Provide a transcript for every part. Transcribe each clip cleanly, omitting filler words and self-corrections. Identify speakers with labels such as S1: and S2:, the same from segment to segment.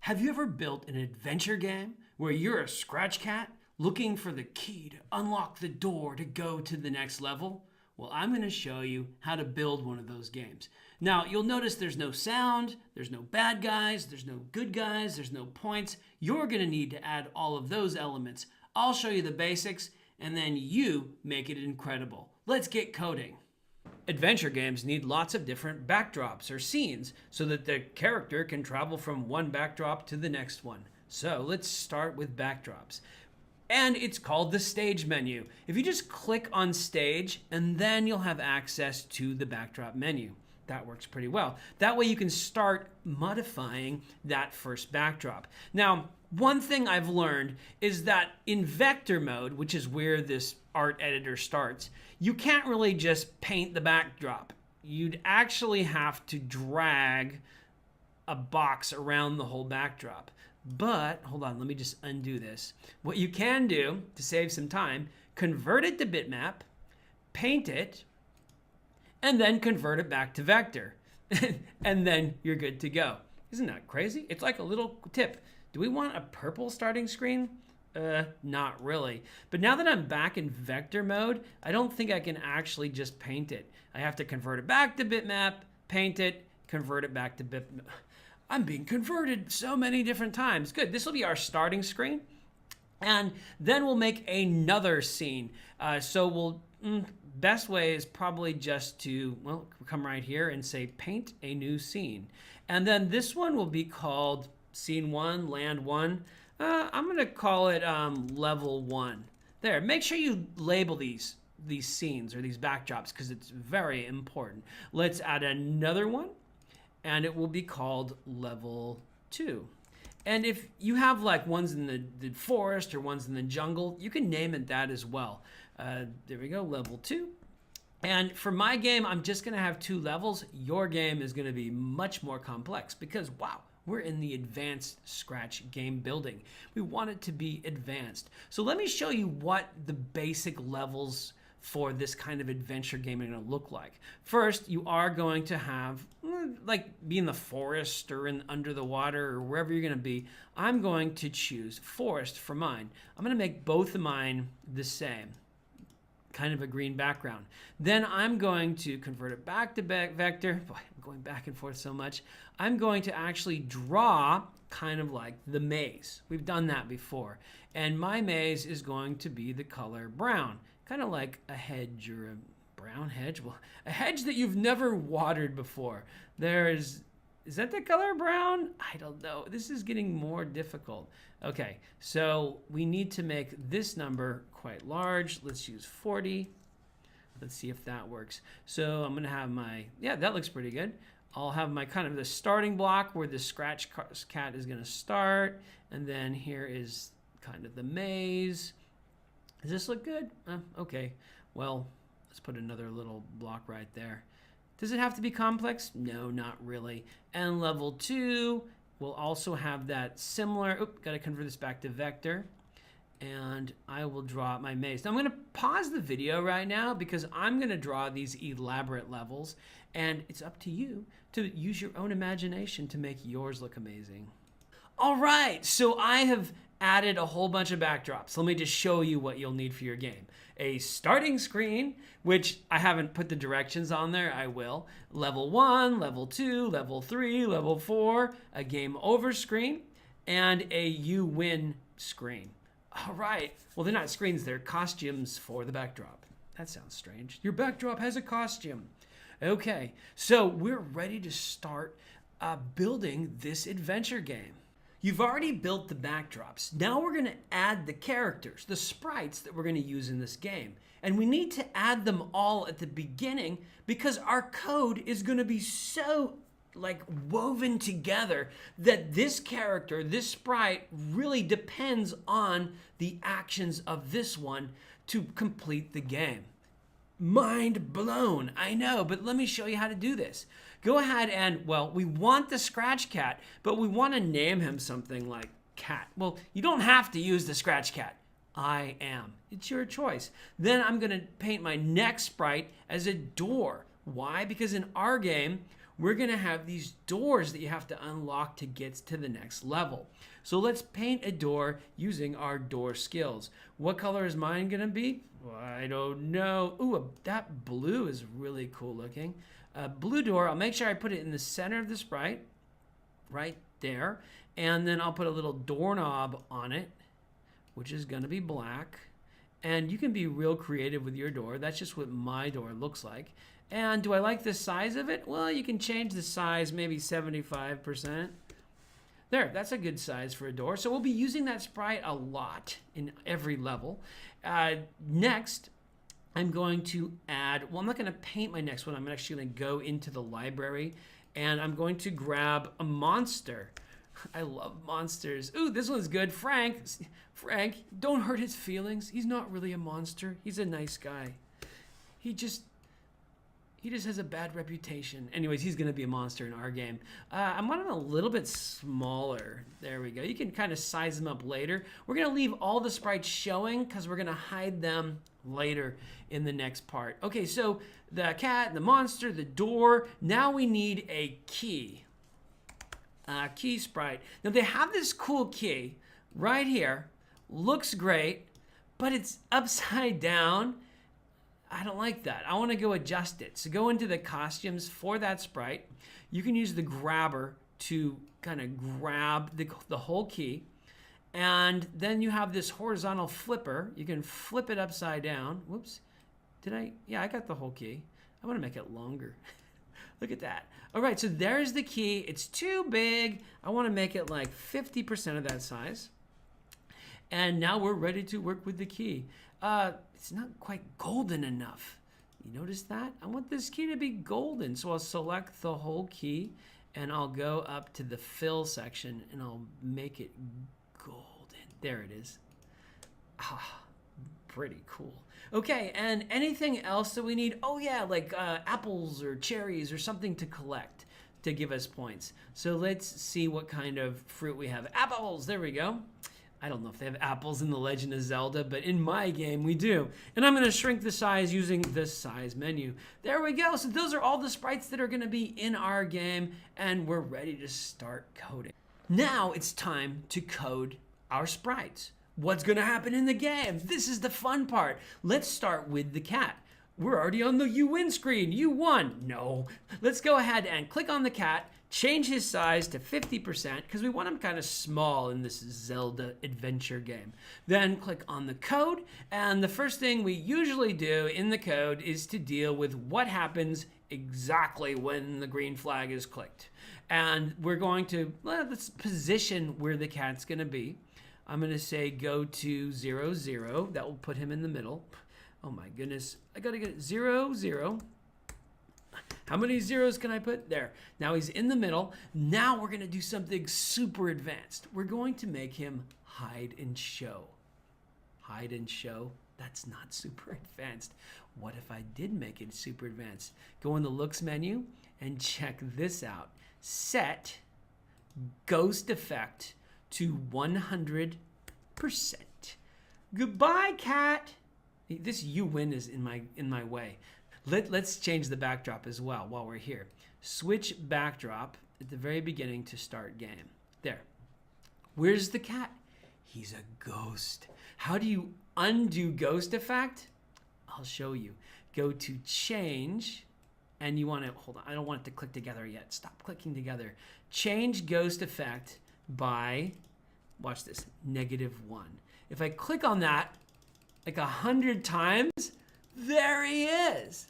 S1: Have you ever built an adventure game where you're a scratch cat looking for the key to unlock the door to go to the next level? Well, I'm going to show you how to build one of those games. Now, you'll notice there's no sound, there's no bad guys, there's no good guys, there's no points. You're going to need to add all of those elements. I'll show you the basics, and then you make it incredible. Let's get coding. Adventure games need lots of different backdrops or scenes so that the character can travel from one backdrop to the next one. So let's start with backdrops. And it's called the stage menu. If you just click on stage, and then you'll have access to the backdrop menu. That works pretty well. That way you can start modifying that first backdrop. Now, one thing I've learned is that in vector mode, which is where this art editor starts, you can't really just paint the backdrop. You'd actually have to drag a box around the whole backdrop. But, hold on, let me just undo this. What you can do, to save some time, convert it to bitmap, paint it, and then convert it back to vector. And then you're good to go. Isn't that crazy? It's like a little tip. Do we want a purple starting screen? Not really. But now that I'm back in vector mode, I don't think I can actually just paint it. I have to convert it back to bitmap, paint it, convert it back to bitmap. I'm being converted so many different times. Good, this will be our starting screen. And then we'll make another scene. Best way is probably just to, well, come right here and say paint a new scene. And then this one will be called scene 1, land 1. I'm gonna call it level 1. There, make sure you label these scenes or these backdrops because it's very important. Let's add another one, and it will be called level 2. And if you have like ones in the forest or ones in the jungle, you can name it that as well. There we go, level 2. And for my game, I'm just gonna have 2 levels. Your game is gonna be much more complex because, wow, we're in the advanced Scratch game building. We want it to be advanced. So let me show you what the basic levels for this kind of adventure game are going to look like. First, you are going to have, be in the forest or under the water or wherever you're going to be. I'm going to choose forest for mine. I'm going to make both of mine the same, kind of a green background. Then I'm going to convert it back to vector. Boy, I'm going back and forth so much. I'm going to actually draw kind of like the maze. We've done that before. And my maze is going to be the color brown. Kind of like a hedge or a brown hedge. Well, a hedge that you've never watered before. Is that the color brown? I don't know. This is getting more difficult. Okay, so we need to make this number quite large. Let's use 40. Let's see if that works. So I'm gonna have that looks pretty good. I'll have my kind of the starting block where the scratch cat is gonna start. And then here is kind of the maze. Does this look good? Okay, well, let's put another little block right there. Does it have to be complex? No, not really. And level 2 will also have that similar, gotta convert this back to vector. And I will draw my maze. Now I'm gonna pause the video right now because I'm gonna draw these elaborate levels, and it's up to you to use your own imagination to make yours look amazing. All right, so I have added a whole bunch of backdrops. Let me just show you what you'll need for your game. A starting screen, which I haven't put the directions on there, I will. Level 1, level 2, level 3, level 4, a game over screen, and a you win screen. All right, well, they're not screens, they're costumes for the backdrop. That sounds strange. Your backdrop has a costume. Okay, so we're ready to start building this adventure game. You've already built the backdrops. Now we're gonna add the characters, the sprites that we're gonna use in this game. And we need to add them all at the beginning because our code is gonna be so woven together that this character, this sprite, really depends on the actions of this one to complete the game. Mind blown, I know, but let me show you how to do this. Go ahead and, we want the scratch cat, but we want to name him something like cat. Well, you don't have to use the scratch cat. I am. It's your choice. Then I'm going to paint my next sprite as a door. Why? Because in our game, we're going to have these doors that you have to unlock to get to the next level. So let's paint a door using our door skills. What color is mine going to be? Well, I don't know. Ooh, that blue is really cool looking. Blue door, I'll make sure I put it in the center of the sprite, right there. And then I'll put a little doorknob on it, which is going to be black. And you can be real creative with your door. That's just what my door looks like. And do I like the size of it? Well, you can change the size, maybe 75%. There, that's a good size for a door. So we'll be using that sprite a lot in every level. Next, I'm going to add, well, I'm not going to paint my next one. I'm actually going to go into the library and I'm going to grab a monster. I love monsters. Ooh, this one's good. Frank, don't hurt his feelings. He's not really a monster. He's a nice guy. He just has a bad reputation. Anyways, he's going to be a monster in our game. I'm wanting him a little bit smaller. There we go. You can kind of size him up later. We're going to leave all the sprites showing because we're going to hide them later in the next part. Okay, so the cat, the monster, the door. Now we need a key. Key sprite. Now they have this cool key right here. Looks great, but it's upside down. I don't like that. I want to go adjust it. So go into the costumes for that sprite. You can use the grabber to kind of grab the whole key. And then you have this horizontal flipper. You can flip it upside down. Whoops. Yeah, I got the whole key. I want to make it longer. Look at that. All right, so there's the key. It's too big. I want to make it like 50% of that size. And now we're ready to work with the key. It's not quite golden enough. You notice that? I want this key to be golden. So I'll select the whole key and I'll go up to the fill section and I'll make it golden. There it is. Ah, pretty cool. Okay, and anything else that we need? Oh yeah, like apples or cherries or something to collect to give us points. So let's see what kind of fruit we have. Apples, there we go. I don't know if they have apples in The Legend of Zelda, but in my game we do. And I'm gonna shrink the size using the size menu. There we go, so those are all the sprites that are gonna be in our game and we're ready to start coding. Now it's time to code our sprites. What's gonna happen in the game? This is the fun part. Let's start with the cat. We're already on the you win screen. You won. No. Let's go ahead and click on the cat, change his size to 50% because we want him kind of small in this Zelda adventure game. Then click on the code, and the first thing we usually do in the code is to deal with what happens exactly when the green flag is clicked. And we're going to, let's position where the cat's gonna be. I'm gonna say go to 0, 0. That will put him in the middle. Oh my goodness, I gotta get 0, 0. How many zeros can I put? There. Now he's in the middle. Now we're gonna do something super advanced. We're going to make him hide and show. Hide and show? That's not super advanced. What if I did make it super advanced? Go in the looks menu and check this out. Set ghost effect to 100%. Goodbye, cat. This you win is in my way. Let's change the backdrop as well while we're here. Switch backdrop at the very beginning to start game. There. Where's the cat? He's a ghost. How do you undo ghost effect? I'll show you. Go to change, and you want to, hold on, I don't want it to click together yet. Stop clicking together. Change ghost effect by, watch this, -1. If I click on that like 100 times, there he is.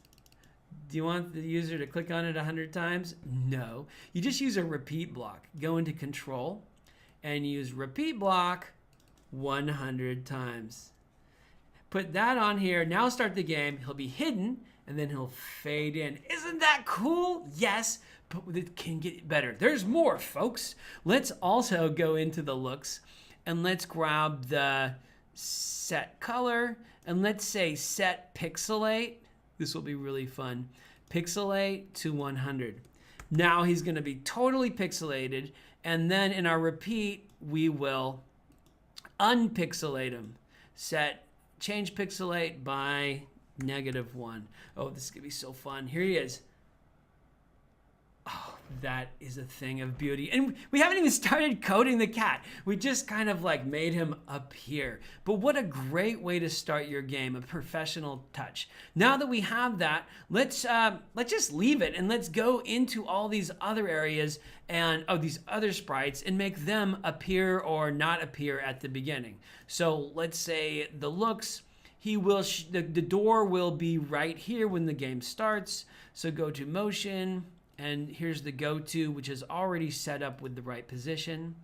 S1: Do you want the user to click on it 100 times? No. You just use a repeat block. Go into control and use repeat block 100 times. Put that on here. Now start the game. He'll be hidden and then he'll fade in. Isn't that cool? Yes, but it can get better. There's more, folks. Let's also go into the looks and let's grab the set color and let's say set pixelate. This will be really fun. Pixelate to 100. Now he's going to be totally pixelated, and then in our repeat we will unpixelate him. Change pixelate by -1. Oh, this is going to be so fun. Here he is. Oh, that is a thing of beauty. And we haven't even started coding the cat. We just kind of like made him appear. But what a great way to start your game, a professional touch. Now that we have that, let's just leave it and let's go into all these other areas and these other sprites and make them appear or not appear at the beginning. So let's say the looks, the door will be right here when the game starts. So go to motion. And here's the go-to, which is already set up with the right position.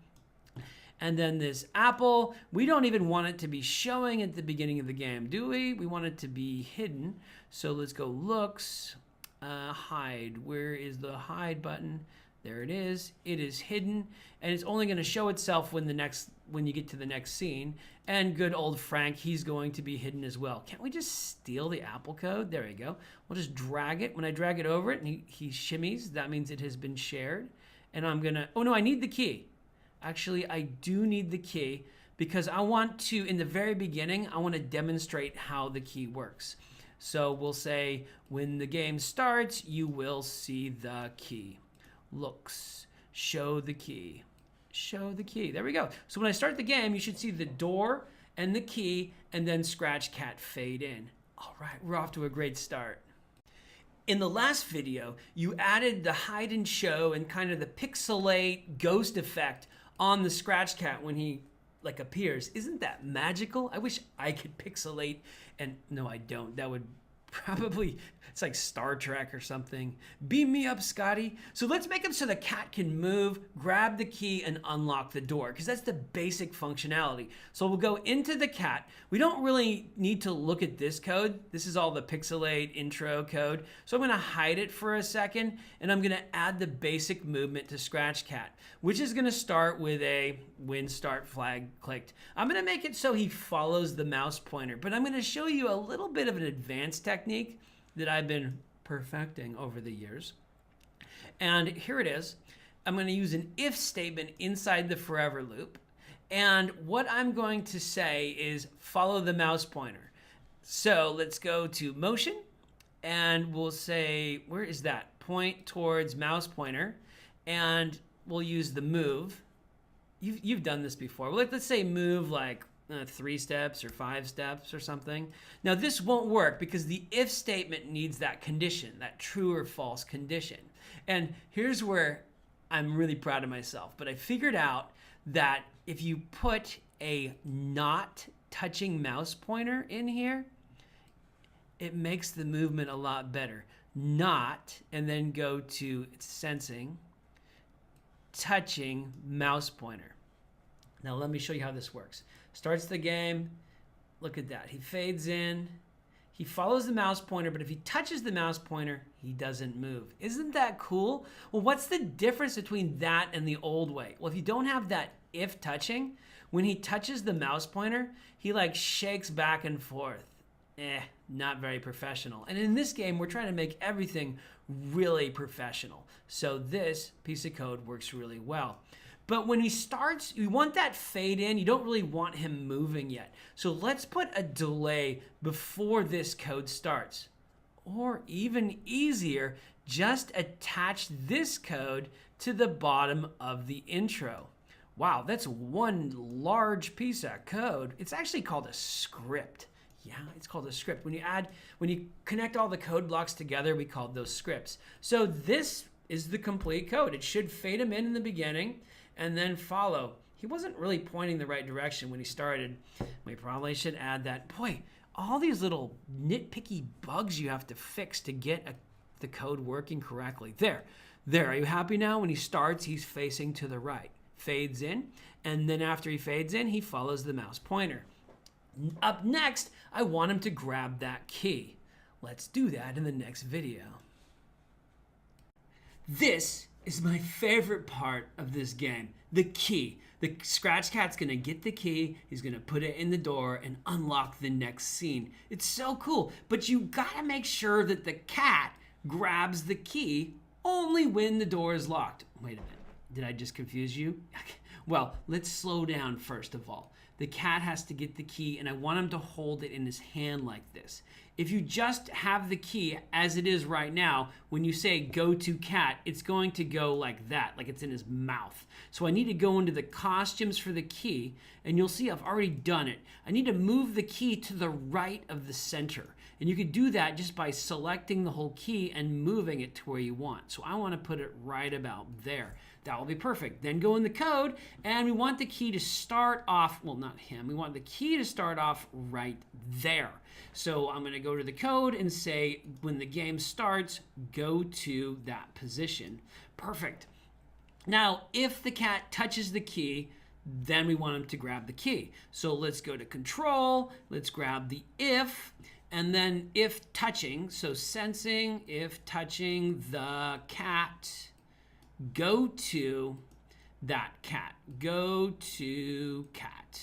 S1: And then this apple, we don't even want it to be showing at the beginning of the game, do we? We want it to be hidden. So let's go looks, hide. Where is the hide button? There it is. It is hidden, and it's only going to show itself when you get to the next scene. And good old Frank, he's going to be hidden as well. Can't we just steal the Apple code? There you go. We'll just drag it. When I drag it over it and he shimmies, that means it has been shared. And I'm gonna, oh no, I need the key. Actually, I do need the key because I want to, in the very beginning, I want to demonstrate how the key works. So we'll say, when the game starts, you will see the key. Looks, show the key. Show the key. There we go. So when I start the game, you should see the door and the key and then Scratch Cat fade in. All right, we're off to a great start. In the last video, you added the hide and show and kind of the pixelate ghost effect on the Scratch Cat when he like appears. Isn't that magical? I wish I could pixelate, and no, I don't. That would probably, it's like Star Trek or something. Beam me up, Scotty. So let's make it so the cat can move, grab the key, and unlock the door, because that's the basic functionality. So we'll go into the cat. We don't really need to look at this code. This is all the pixelate intro code. So I'm going to hide it for a second, and I'm going to add the basic movement to Scratch Cat, which is going to start with a when start flag clicked. I'm going to make it so he follows the mouse pointer, but I'm going to show you a little bit of an advanced technique that I've been perfecting over the years. And here it is. I'm going to use an if statement inside the forever loop. And what I'm going to say is follow the mouse pointer. So let's go to motion and we'll say, where is that? Point towards mouse pointer, and we'll use the move. You've done this before. Let's say move like 3 steps or 5 steps or something. Now this won't work because the if statement needs that condition, that true or false condition. And here's where I'm really proud of myself, but I figured out that if you put a not touching mouse pointer in here, it makes the movement a lot better. Not, and then go to sensing, touching mouse pointer. Now let me show you how this works. Starts the game, look at that. He fades in, he follows the mouse pointer, but if he touches the mouse pointer, he doesn't move. Isn't that cool? Well, what's the difference between that and the old way? Well, if you don't have that if touching, when he touches the mouse pointer, he like shakes back and forth. Not very professional. And in this game, we're trying to make everything really professional. So this piece of code works really well. But when he starts, you want that fade in. You don't really want him moving yet. So let's put a delay before this code starts. Or even easier, just attach this code to the bottom of the intro. Wow, that's one large piece of code. It's actually called a script. Yeah, it's called a script. When you connect all the code blocks together, we call those scripts. So this is the complete code. It should fade him in the beginning and then follow. He wasn't really pointing the right direction when he started. We probably should add that. Boy, all these little nitpicky bugs you have to fix to get the code working correctly. There. Are you happy now? When he starts, he's facing to the right. Fades in, and then after he fades in, he follows the mouse pointer. Up next, I want him to grab that key. Let's do that in the next video. This is my favorite part of this game, the key. The Scratch Cat's gonna get the key, he's gonna put it in the door and unlock the next scene. It's so cool, but you gotta make sure that the cat grabs the key only when the door is locked. Wait a minute, did I just confuse you? Well, let's slow down first of all. the cat has to get the key, and I want him to hold it in his hand like this. If you just have the key as it is right now, when you say go to cat, it's going to go like that, like it's in his mouth. So I need to go into the costumes for the key, and you'll see I've already done it. I need to move the key to the right of the center. And you could do that just by selecting the whole key and moving it to where you want. So I want to put it right about there. That will be perfect. Then go in the code, and we want the key to start off, well, not him. We want the key to start off right there. So I'm going to go to the code and say, when the game starts, go to that position. Perfect. Now, if the cat touches the key, then we want him to grab the key. So let's go to control, let's grab the if, and then if touching, so sensing, if touching the cat, go to that cat, go to cat.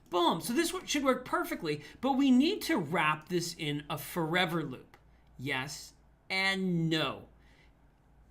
S1: Boom, so this should work perfectly, but we need to wrap this in a forever loop. Yes and no.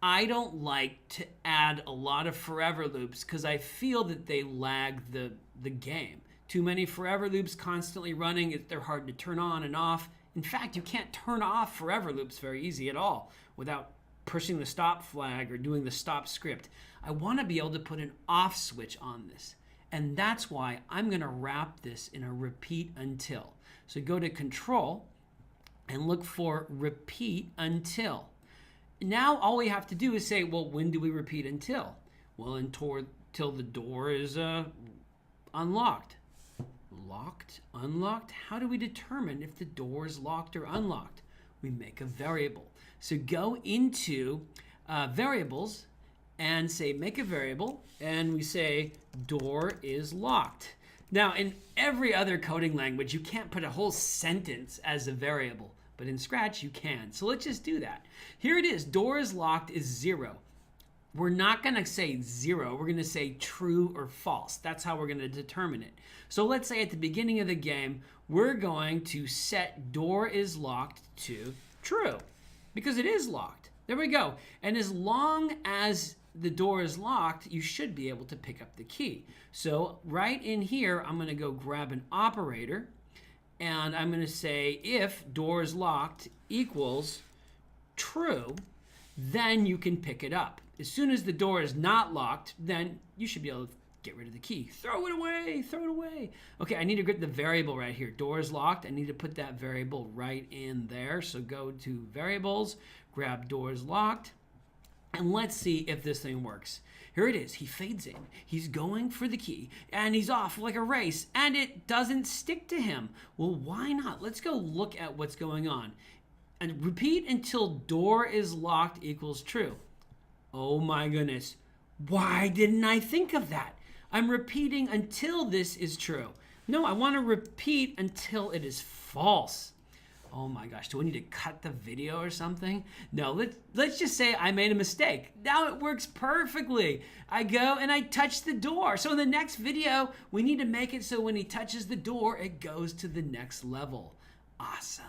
S1: I don't like to add a lot of forever loops because I feel that they lag the game. Too many forever loops constantly running, they're hard to turn on and off. In fact, you can't turn off forever loops very easy at all without pushing the stop flag or doing the stop script. I want to be able to put an off switch on this. And that's why I'm going to wrap this in a repeat until. So go to control and look for repeat until. Now all we have to do is say, well, when do we repeat until? Well, until the door is unlocked. Locked, unlocked. How do we determine if the door is locked or unlocked? We make a variable. So go into variables and say make a variable, and we say door is locked. Now, in every other coding language, you can't put a whole sentence as a variable, but in Scratch you can. So let's just do that. Here it is, door is locked is 0. We're not going to say 0, we're going to say true or false. That's how we're going to determine it. So let's say at the beginning of the game, we're going to set door is locked to true, because it is locked. There we go. And as long as the door is locked, you should be able to pick up the key. So right in here, I'm going to go grab an operator, and I'm going to say if door is locked equals true, then you can pick it up. As soon as the door is not locked, then you should be able to get rid of the key. Throw it away, throw it away. Okay, I need to get the variable right here. Door is locked. I need to put that variable right in there. So go to variables, grab door is locked, and let's see if this thing works. Here it is. He fades in. He's going for the key, and he's off like a race, and it doesn't stick to him. Well, why not? Let's go look at what's going on. And repeat until door is locked equals true. Oh my goodness. Why didn't I think of that? I'm repeating until this is true. No, I want to repeat until it is false. Oh my gosh, do I need to cut the video or something? No, let's just say I made a mistake. Now it works perfectly. I go and I touch the door. So in the next video, we need to make it so when he touches the door, it goes to the next level. Awesome.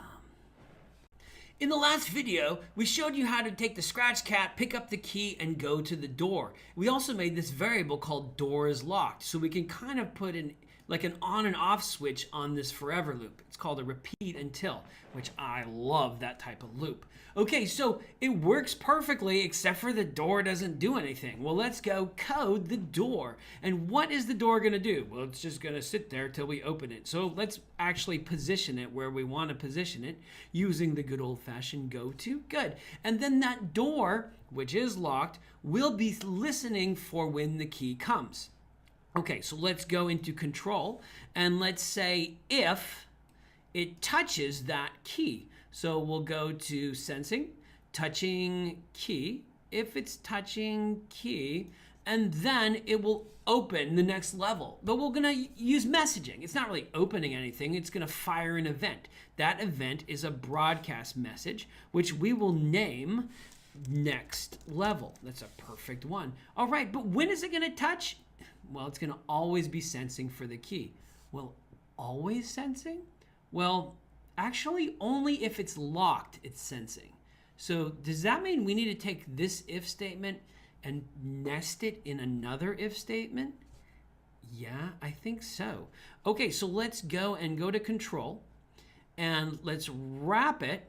S1: In the last video, we showed you how to take the Scratch Cat, pick up the key, and go to the door. We also made this variable called door is locked, so we can kind of put in like an on and off switch on this forever loop. It's called a repeat until, which I love that type of loop. Okay, so it works perfectly except for the door doesn't do anything. Well, let's go code the door. And what is the door going to do? Well, it's just going to sit there till we open it. So let's actually position it where we want to position it using the good old-fashioned go to. Good. And then that door, which is locked, will be listening for when the key comes. Okay, so let's go into control and let's say if it touches that key. So we'll go to sensing, touching key, if it's touching key, and then it will open the next level. But we're gonna use messaging. It's not really opening anything, it's gonna fire an event. That event is a broadcast message, which we will name next level. That's a perfect one. All right, but when is it gonna touch? Well, it's going to always be sensing for the key. Well, always sensing? Well, actually, only if it's locked, it's sensing. So does that mean we need to take this if statement and nest it in another if statement? Yeah, I think so. Okay, so let's go to control and let's wrap it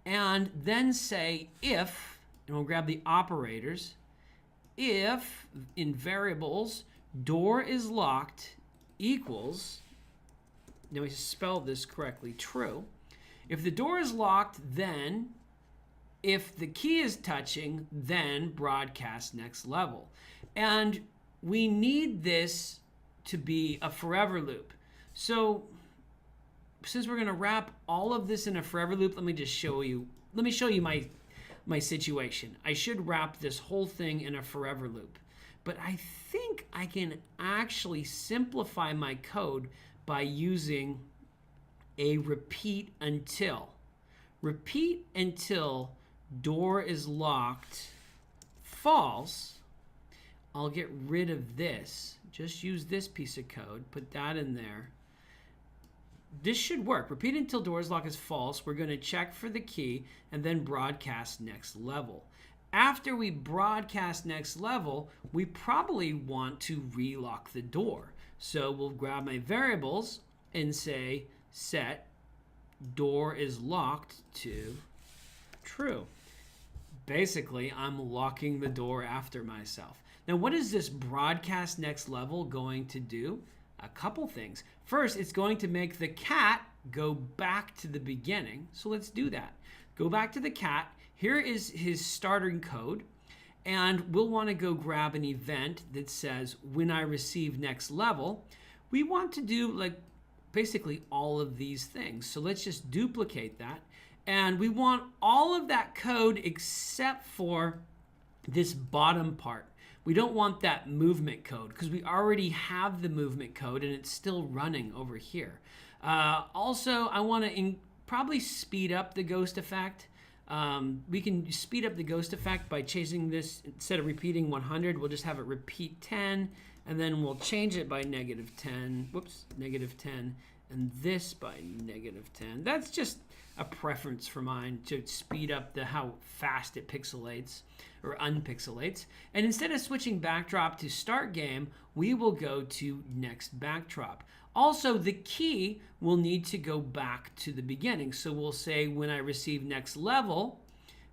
S1: and then say if, and we'll grab the operators, if in variables door is locked equals, now we spelled this correctly, true. If the door is locked, then if the key is touching, then broadcast next level. And we need this to be a forever loop. So since we're going to wrap all of this in a forever loop, let me show you my situation. I should wrap this whole thing in a forever loop. But I think I can actually simplify my code by using a repeat until. Repeat until door is locked false. I'll get rid of this. Just use this piece of code, put that in there. This should work. Repeat until door is locked is false. We're going to check for the key and then broadcast next level. After we broadcast next level, we probably want to relock the door. So we'll grab my variables and say set door is locked to true. Basically, I'm locking the door after myself. Now, what is this broadcast next level going to do? A couple things. First, it's going to make the cat go back to the beginning. So let's do that. Go back to the cat. Here is his starting code. And we'll want to go grab an event that says when I receive next level. We want to do like basically all of these things. So let's just duplicate that. And we want all of that code except for this bottom part. We don't want that movement code because we already have the movement code and it's still running over here. Also, I want to probably speed up the ghost effect. We can speed up the ghost effect by changing this. Instead of repeating 100, we'll just have it repeat 10, and then we'll change it by -10. Whoops, -10, and this by -10. That's just a preference for mine to speed up how fast it pixelates or unpixelates. And instead of switching backdrop to start game, we will go to next backdrop. Also, the key will need to go back to the beginning. So we'll say when I receive next level,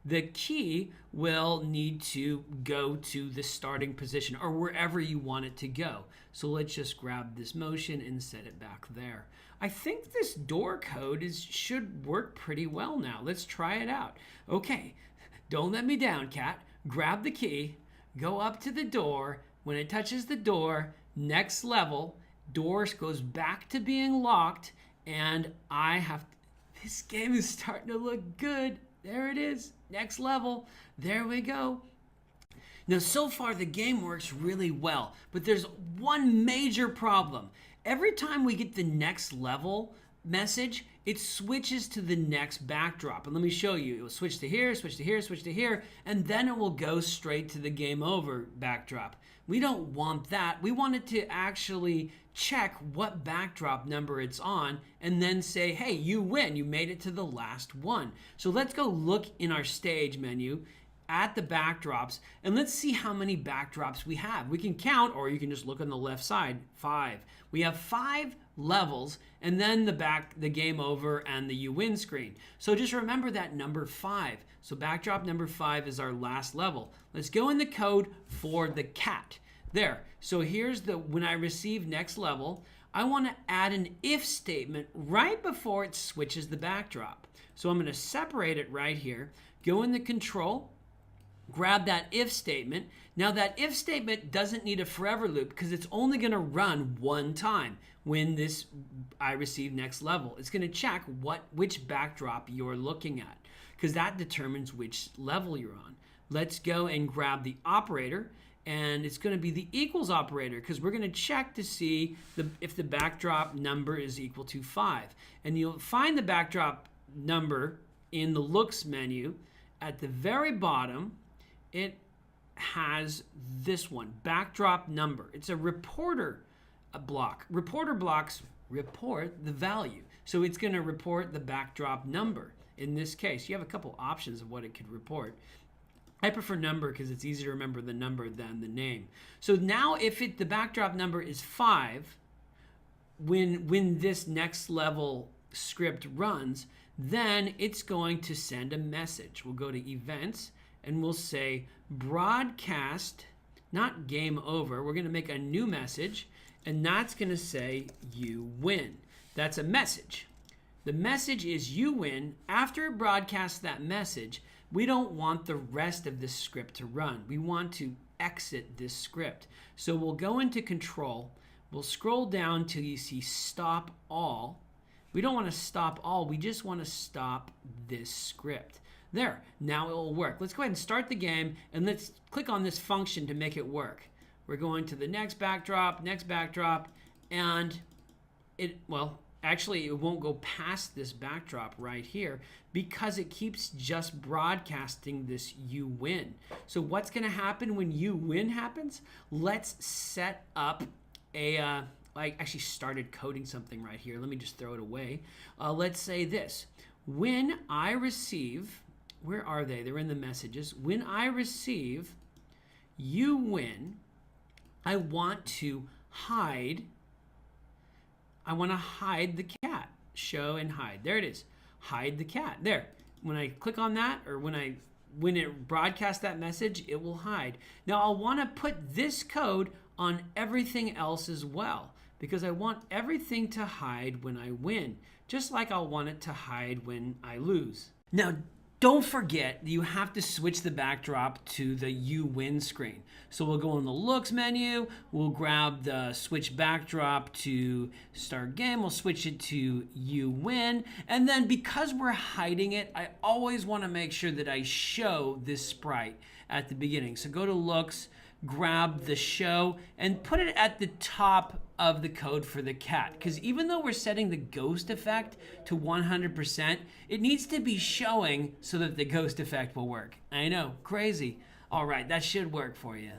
S1: the key will need to go to the starting position or wherever you want it to go. So let's just grab this motion and set it back there. I think this door code should work pretty well now. Let's try it out. Okay, don't let me down, cat. Grab the key, go up to the door. When it touches the door, next level, door goes back to being locked, and this game is starting to look good. There it is, next level. There we go. Now, so far the game works really well, but there's one major problem. Every time we get the next level message, it switches to the next backdrop. And let me show you. It will switch to here, switch to here, switch to here, and then it will go straight to the game over backdrop. We don't want that. We want it to actually check what backdrop number it's on and then say, hey, you win. You made it to the last one. So let's go look in our stage menu at the backdrops and let's see how many backdrops we have. We can count, or you can just look on the left side, 5. We have 5 levels, and then the game over and the you win screen. So just remember that number 5. So backdrop number 5 is our last level. Let's go in the code for the cat. There. So here's when I receive next level, I want to add an if statement right before it switches the backdrop. So I'm going to separate it right here, go in the control, grab that if statement. Now that if statement doesn't need a forever loop because it's only going to run one time when I receive next level. It's going to check which backdrop you're looking at because that determines which level you're on. Let's go and grab the operator, and it's going to be the equals operator because we're going to check to see if the backdrop number is equal to 5. And you'll find the backdrop number in the looks menu at the very bottom. It has this one, backdrop number. It's a reporter block. Reporter blocks report the value. So it's going to report the backdrop number. In this case, you have a couple options of what it could report. I prefer number because it's easier to remember the number than the name. So now if the backdrop number is 5, when this next level script runs, then it's going to send a message. We'll go to events and we'll say broadcast, not game over. We're going to make a new message, and that's going to say you win. That's a message. The message is you win. After it broadcasts that message, we don't want the rest of this script to run. We want to exit this script. So we'll go into control. We'll scroll down till you see stop all. We don't want to stop all. We just want to stop this script. There, now it will work. Let's go ahead and start the game, and let's click on this function to make it work. We're going to the next backdrop, and actually, it won't go past this backdrop right here because it keeps just broadcasting this you win. So what's going to happen when you win happens? Let's set up I actually started coding something right here. Let me just throw it away. Let's say this. When I receive, where are they? They're in the messages. When I receive you win, I want to hide the cat. Show and hide. There it is. Hide the cat. There. When I click on that, or when it broadcasts that message, it will hide. Now I'll want to put this code on everything else as well, because I want everything to hide when I win, just like I'll want it to hide when I lose. Now, don't forget you have to switch the backdrop to the you win screen. So we'll go in the looks menu, we'll grab the switch backdrop to start game, we'll switch it to you win, and then because we're hiding it, I always want to make sure that I show this sprite at the beginning. So go to looks, grab the show, and put it at the top of the code for the cat, because even though we're setting the ghost effect to 100%, it needs to be showing so that the ghost effect will work. I know, crazy. All right, that should work for you.